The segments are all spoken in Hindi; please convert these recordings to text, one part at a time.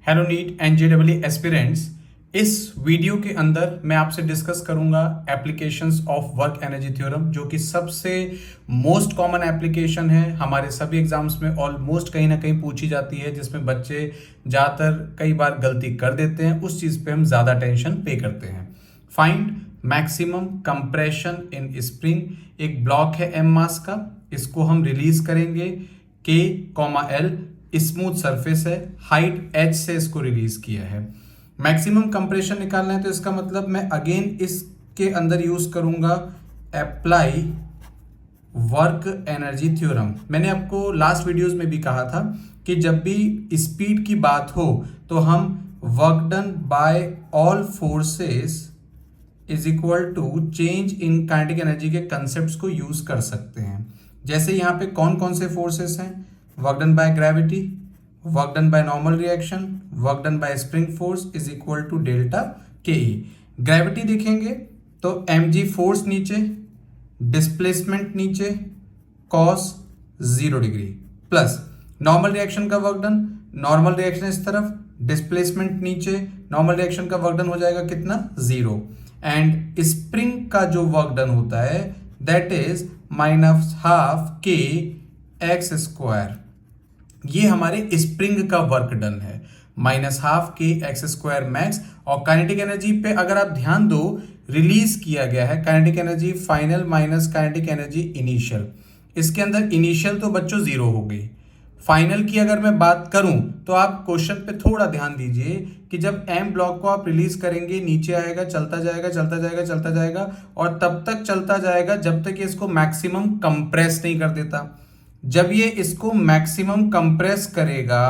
Hello neat and JW aspirants. इस वीडियो के अंदर मैं आपसे डिस्कस करूंगा applications of work energy theorem, जो कि सबसे मोस्ट कॉमन एप्लीकेशन है। हमारे सभी एग्जाम्स में ऑलमोस्ट कहीं ना कहीं पूछी जाती है, जिसमें बच्चे ज़्यादातर कई बार गलती कर देते हैं। उस चीज़ पे हम ज़्यादा टेंशन पे करते हैं। Find maximum compression in spring. एक ब्लॉक है एम मास का, इसको हम रिलीज करेंगे के कॉमा एल। स्मूथ सरफेस है, हाइट एच से इसको रिलीज किया है। मैक्सिमम कंप्रेशन निकालना है तो इसका मतलब मैं अगेन इसके अंदर यूज करूंगा अप्लाई वर्क एनर्जी थ्योरम। मैंने आपको लास्ट वीडियोस में भी कहा था कि जब भी स्पीड की बात हो तो हम work done by all forces is equal to change in kinetic energy के कंसेप्ट्स को यूज कर सकते हैं। जैसे यहाँ पे कौन कौन से फोर्सेस हैं? Work done by gravity, work done by normal reaction, work done by spring force is equal to delta K E. Gravity देखेंगे तो mg फोर्स नीचे, डिस्प्लेसमेंट नीचे, cos 0 degree, plus normal reaction का वर्क डन, नॉर्मल रिएक्शन इस तरफ, डिस्प्लेसमेंट नीचे, नॉर्मल रिएक्शन का वर्क डन हो जाएगा कितना? 0। एंड स्प्रिंग का जो वर्क डन होता है that is -12 K x square. ये हमारे स्प्रिंग का वर्क डन है, -12 के एक्स स्क्वायर मैक्स। और काइनेटिक एनर्जी पे अगर आप ध्यान दो, रिलीज किया गया है kinetic energy final minus kinetic energy initial. इसके अंदर इनिशियल तो बच्चों 0 हो गई। फाइनल की अगर मैं बात करूं तो आप क्वेश्चन पे थोड़ा ध्यान दीजिए कि जब एम ब्लॉक को आप रिलीज करेंगे, नीचे आएगा, चलता जाएगा चलता जाएगा चलता जाएगा, और तब तक चलता जाएगा जब तक ये इसको मैक्सिमम कंप्रेस नहीं कर देता। जब ये इसको मैक्सिमम कंप्रेस करेगा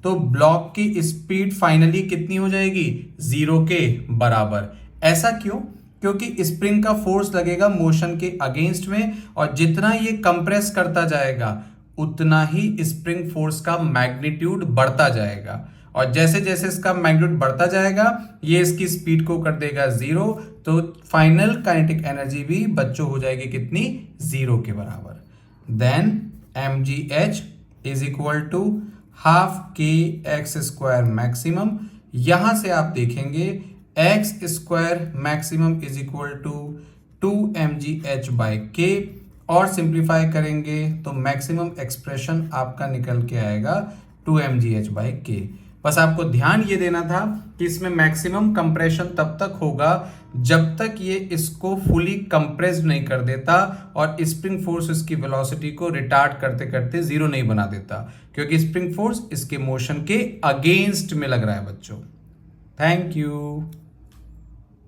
तो ब्लॉक की स्पीड फाइनली कितनी हो जाएगी? 0 के बराबर। ऐसा क्यों? क्योंकि स्प्रिंग का फोर्स लगेगा मोशन के अगेंस्ट में, और जितना ये कंप्रेस करता जाएगा उतना ही स्प्रिंग फोर्स का मैग्नीट्यूड बढ़ता जाएगा। और जैसे जैसे इसका मैग्नीट्यूड बढ़ता जाएगा ये इसकी स्पीड को कर देगा 0, तो फाइनल काइनेटिक एनर्जी भी बच्चों हो जाएगी कितनी? 0 के बराबर। Then mgh is equal to 12 K x square maximum. यहां से आप देखेंगे x square maximum is equal to 2mgh by K, और सिंप्लीफाई करेंगे तो मैक्सिमम एक्सप्रेशन आपका निकल के आएगा 2mgh बाई के। बस आपको ध्यान ये देना था कि इसमें मैक्सिमम कंप्रेशन तब तक होगा जब तक ये इसको फुली कंप्रेस्ड नहीं कर देता और स्प्रिंग फोर्स इसकी वेलोसिटी को रिटार्ड करते करते 0 नहीं बना देता, क्योंकि स्प्रिंग फोर्स इसके मोशन के अगेंस्ट में लग रहा है बच्चों। Thank you.